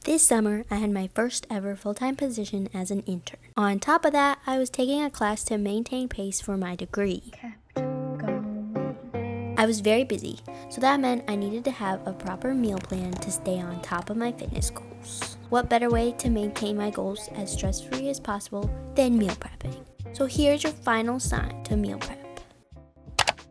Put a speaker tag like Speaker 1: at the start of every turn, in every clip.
Speaker 1: This summer, I had my first ever full-time position as an intern. On top of that, I was taking a class to maintain pace for my degree. I was very busy, so that meant I needed to have a proper meal plan to stay on top of my fitness goals. What better way to maintain my goals as stress-free as possible than meal prepping? So here's your final sign to meal prep.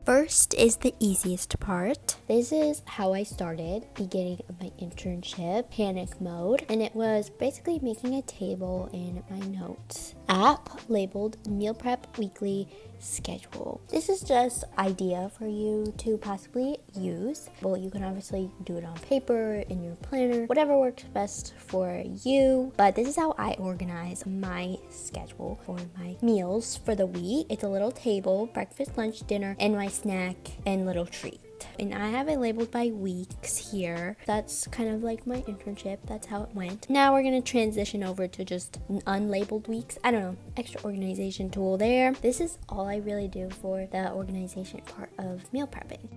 Speaker 1: First is the easiest part. This is how I started beginning of my internship, panic mode, and it was basically making a table in my notes app labeled Meal Prep Weekly Schedule. This is just idea for you to possibly use. Well, you can obviously do it on paper, in your planner, whatever works best for you. But this is how I organize my schedule for my meals for the week. It's a little table, breakfast, lunch, dinner, and my snack and little treat. And I have it labeled by weeks here. That's kind of like my internship. That's how it went. Now we're going to transition over to just unlabeled weeks. I don't know, extra organization tool there. This is all I really do for the organization part of meal prepping.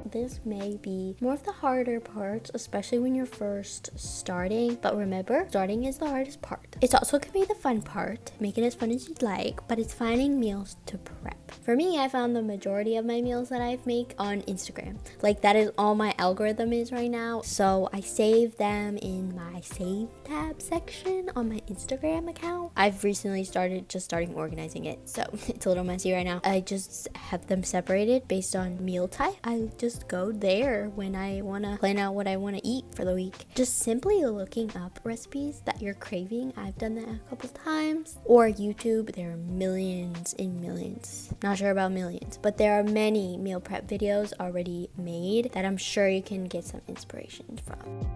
Speaker 1: This may be more of the harder parts, especially when you're first starting. But remember, starting is the hardest part. It's also can be the fun part. Make it as fun as you'd like, but it's finding meals to prep. For me, I found the majority of my meals that I make on Instagram. Like that is all my algorithm is right now. So I save them in my save tab section on my Instagram account. I've recently started organizing it. So it's a little messy right now. I just have them separated based on meal type. I just go there when I want to plan out what I want to eat for the week. Just simply looking up recipes that you're craving. I've done that a couple times. Or YouTube, there are millions and millions. Not sure about millions, but there are many meal prep videos already made that I'm sure you can get some inspiration from.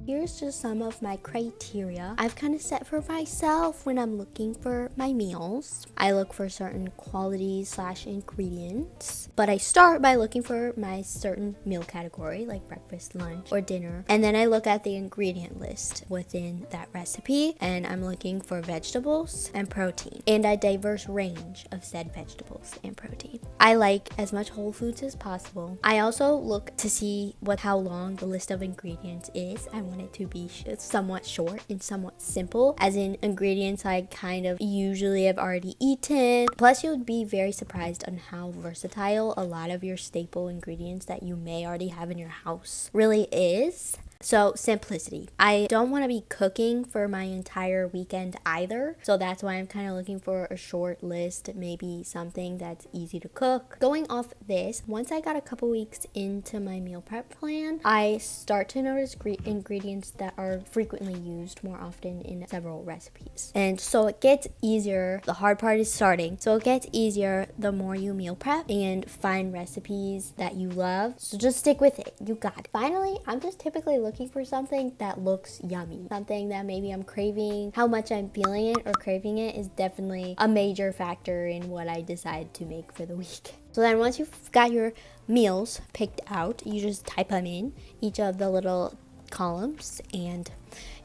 Speaker 1: Here's just some of my criteria I've kind of set for myself when I'm looking for my meals. I look for certain qualities / ingredients, but I start by looking for my certain meal category like breakfast, lunch, or dinner. And then I look at the ingredient list within that recipe, and I'm looking for vegetables and protein and a diverse range of said vegetables and protein. I like as much whole foods as possible. I also look to see how long the list of ingredients is. I want it to be somewhat short and somewhat simple, as in ingredients I kind of usually have already eaten. Plus, you'll be very surprised on how versatile a lot of your staple ingredients that you may already have in your house really is. So simplicity. I don't want to be cooking for my entire weekend either. So that's why I'm kind of looking for a short list, maybe something that's easy to cook. Going off this, once I got a couple weeks into my meal prep plan, I start to notice ingredients that are frequently used more often in several recipes. And so it gets easier. The hard part is starting. So it gets easier the more you meal prep and find recipes that you love. So just stick with it. You got it. Finally, I'm just typically looking for something that looks yummy, something that maybe I'm craving. How much I'm feeling it or craving it is definitely a major factor in what I decide to make for the week. So then once you've got your meals picked out, you just type them in each of the little columns and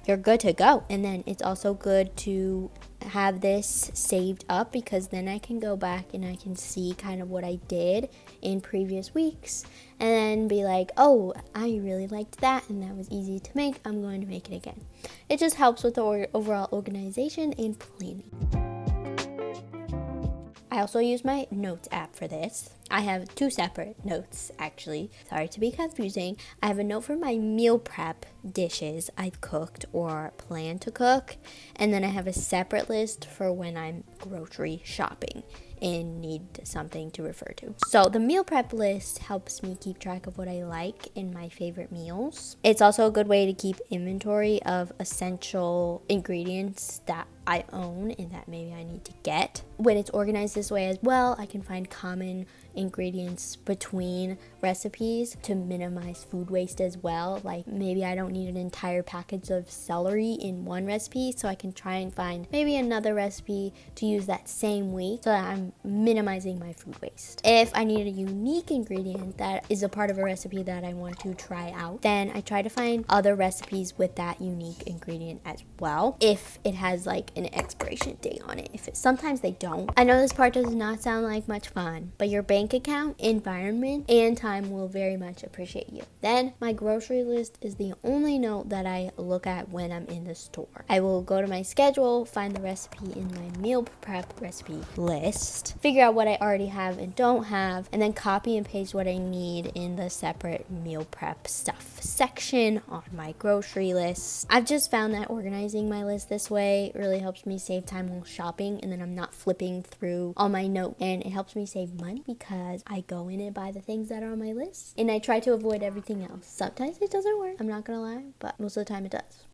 Speaker 1: you're good to go. And then it's also good to have this saved up, because then I can go back and I can see kind of what I did in previous weeks and then be like, oh, I really liked that and that was easy to make. I'm going to make it again. It just helps with the overall organization and planning. I also use my notes app for this. I have two separate notes, actually. Sorry to be confusing. I have a note for my meal prep dishes I've cooked or plan to cook. And then I have a separate list for when I'm grocery shopping and need something to refer to. So the meal prep list helps me keep track of what I like in my favorite meals. It's also a good way to keep inventory of essential ingredients that I own and that maybe I need to get. When it's organized this way as well, I can find common ingredients between recipes to minimize food waste as well. Like maybe I don't need an entire package of celery in one recipe, so I can try and find maybe another recipe to use that same week so that I'm minimizing my food waste. If I need a unique ingredient that is a part of a recipe that I want to try out, then I try to find other recipes with that unique ingredient as well. If it has like an expiration date on it. Sometimes they don't. I know this part does not sound like much fun, but your bank account, environment, and time will very much appreciate you. Then my grocery list is the only note that I look at when I'm in the store. I will go to my schedule, find the recipe in my meal prep recipe list, figure out what I already have and don't have, and then copy and paste what I need in the separate meal prep stuff section on my grocery list. I've just found that organizing my list this way really helps me save time while shopping, and then I'm not flipping through all my notes, and it helps me save money because I go in and buy the things that are on my list, and I try to avoid everything else. Sometimes it doesn't work, I'm not gonna lie, but most of the time it does.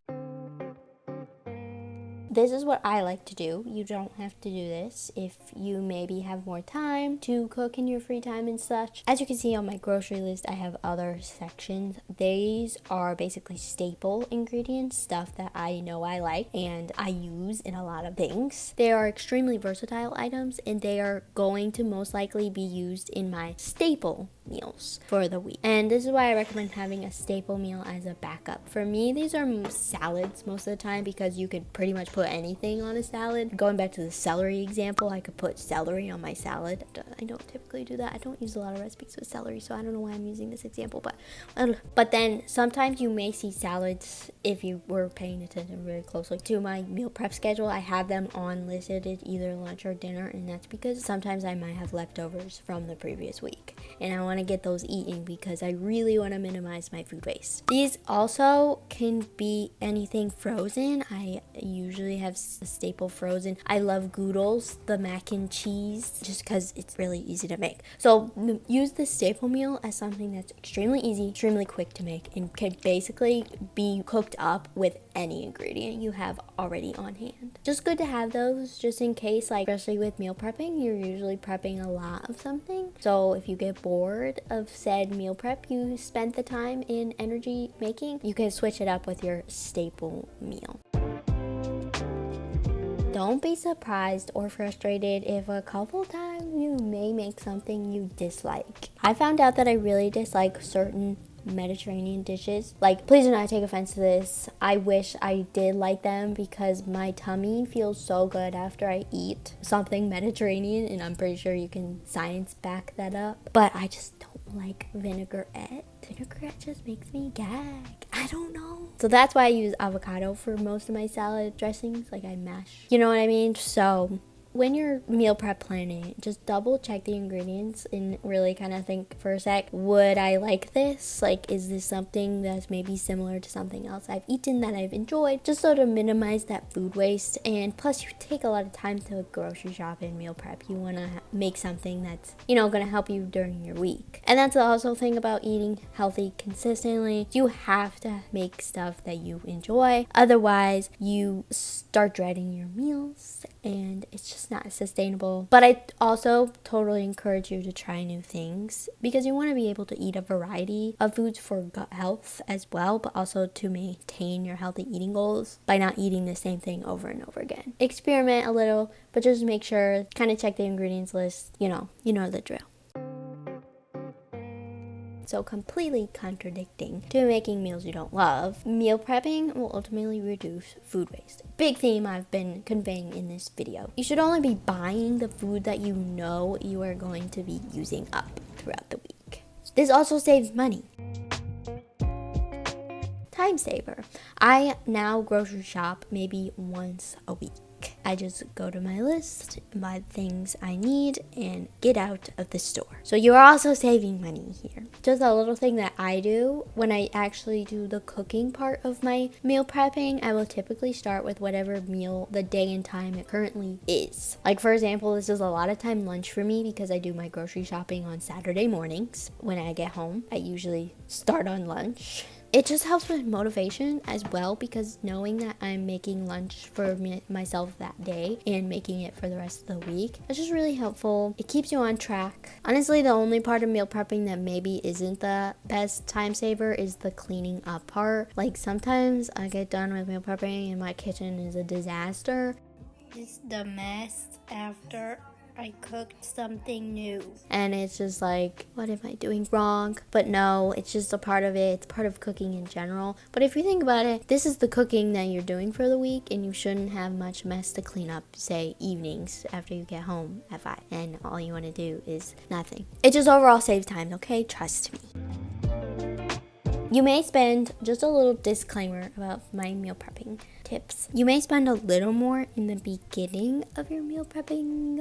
Speaker 1: This is what I like to do. You don't have to do this if you maybe have more time to cook in your free time and such. As you can see on my grocery list, I have other sections. These are basically staple ingredients, stuff that I know I like and I use in a lot of things. They are extremely versatile items, and they are going to most likely be used in my staple meals for the week. And this is why I recommend having a staple meal as a backup. For me, these are salads most of the time because you could pretty much put anything on a salad. Going back to the celery example, I could put celery on my salad. I don't typically do that. I don't use a lot of recipes with celery, so I don't know why I'm using this example, but then sometimes you may see salads if you were paying attention really closely to my meal prep schedule. I have them on listed at either lunch or dinner, and that's because sometimes I might have leftovers from the previous week and I want to get those eaten because I really want to minimize my food waste. These also can be anything frozen. I usually have a staple frozen. I love Goodles, the mac and cheese, just because it's really easy to make. So use the staple meal as something that's extremely easy, extremely quick to make, and can basically be cooked up with any ingredient you have already on hand. Just good to have those just in case, like especially with meal prepping, you're usually prepping a lot of something. So if you get bored of said meal prep you spent the time and energy making, you can switch it up with your staple meal. Don't be surprised or frustrated if a couple times you may make something you dislike. I found out that I really dislike certain Mediterranean dishes. Like, please do not take offense to this. I wish I did like them because my tummy feels so good after I eat something Mediterranean, and I'm pretty sure you can science back that up. But I just don't like vinaigrette. Vinaigrette just makes me gag. I don't know. So that's why I use avocado for most of my salad dressings. Like, I mash. You know what I mean? So when you're meal prep planning, just double check the ingredients and really kind of think for a sec, would I like this? Like, is this something that's maybe similar to something else I've eaten that I've enjoyed? Just so to minimize that food waste. And plus, you take a lot of time to grocery shop and meal prep. You want to make something that's, going to help you during your week. And that's also the thing about eating healthy consistently. You have to make stuff that you enjoy. Otherwise, you start dreading your meals and it's just not sustainable. But I also totally encourage you to try new things because you want to be able to eat a variety of foods for gut health as well, but also to maintain your healthy eating goals by not eating the same thing over and over again. Experiment a little, but just make sure, kind of check the ingredients list, you know the drill. So completely contradicting to making meals you don't love, meal prepping will ultimately reduce food waste. Big theme I've been conveying in this video. You should only be buying the food that you know you are going to be using up throughout the week. This also saves money. Time saver. I now grocery shop maybe once a week. I just go to my list, buy the things I need, and get out of the store. So you're also saving money here. Just a little thing that I do when I actually do the cooking part of my meal prepping, I will typically start with whatever meal the day and time it currently is. Like, for example, this is a lot of time lunch for me because I do my grocery shopping on Saturday mornings. When I get home, I usually start on lunch. It just helps with motivation as well because knowing that I'm making lunch for myself that day and making it for the rest of the week, it's just really helpful. It keeps you on track. Honestly, the only part of meal prepping that maybe isn't the best time saver is the cleaning up part. Like, sometimes I get done with meal prepping and my kitchen is a disaster.
Speaker 2: It's the mess after I cooked something new.
Speaker 1: And it's just like, what am I doing wrong? But no, it's just a part of it. It's part of cooking in general. But if you think about it, this is the cooking that you're doing for the week, and you shouldn't have much mess to clean up, say, evenings after you get home at 5. And all you want to do is nothing. It just overall saves time, okay? Trust me. You may spend, just a little disclaimer about my meal prepping tips. You may spend a little more in the beginning of your meal prepping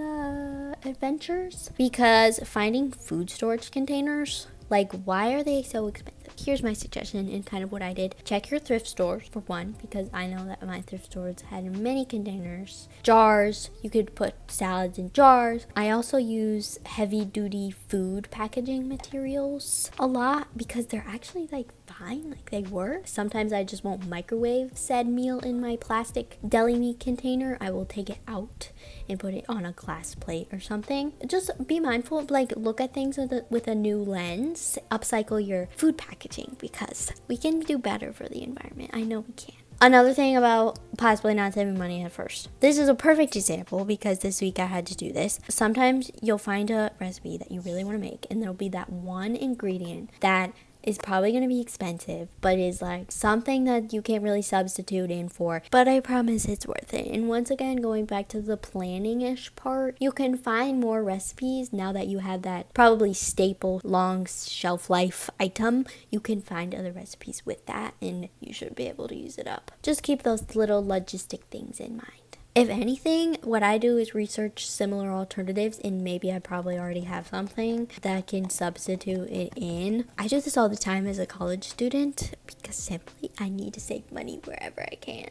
Speaker 1: adventures, because finding food storage containers, like, why are they so expensive? Here's my suggestion and kind of what I did. Check your thrift stores for one, because I know that my thrift stores had many containers. Jars, you could put salads in jars. I also use heavy duty food packaging materials a lot because they're actually like fine, like they work. Sometimes I just won't microwave said meal in my plastic deli meat container. I will take it out and put it on a glass plate or something. Just be mindful, like look at things with a new lens. Upcycle your food packaging because we can do better for the environment. I know we can. Another thing about possibly not saving money at first. This is a perfect example because this week I had to do this. Sometimes you'll find a recipe that you really want to make, and there'll be that one ingredient that is probably going to be expensive, but is like something that you can't really substitute in for, but I promise it's worth it. And once again, going back to the planning-ish part, you can find more recipes now that you have that probably staple long shelf life item. You can find other recipes with that, and you should be able to use it up. Just keep those little logistic things in mind. If anything, what I do is research similar alternatives, and maybe I probably already have something that can substitute it in. I do this all the time as a college student because simply I need to save money wherever I can.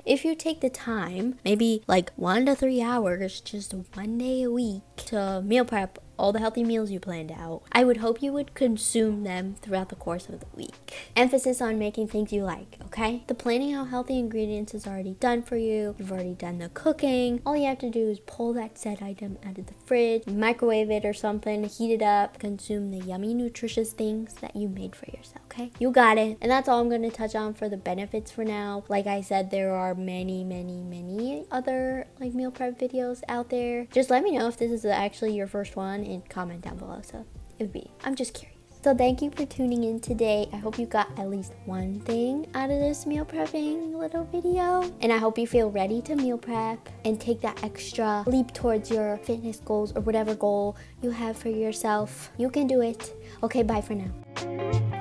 Speaker 1: If you take the time, maybe like 1 to 3 hours, just one day a week, to meal prep all the healthy meals you planned out, I would hope you would consume them throughout the course of the week. Emphasis on making things you like, okay? The planning out healthy ingredients is already done for you. You've already done the cooking. All you have to do is pull that said item out of the fridge, microwave it or something, heat it up, consume the yummy, nutritious things that you made for yourself, okay? You got it. And that's all I'm going to touch on for the benefits for now. Like I said, there are many other like meal prep videos out there. Just let me know if this is actually your first one and comment down below. So it would be, I'm just curious. So thank you for tuning in today. I hope you got at least one thing out of this meal prepping little video. And I hope you feel ready to meal prep and take that extra leap towards your fitness goals or whatever goal you have for yourself. You can do it. Okay, bye for now.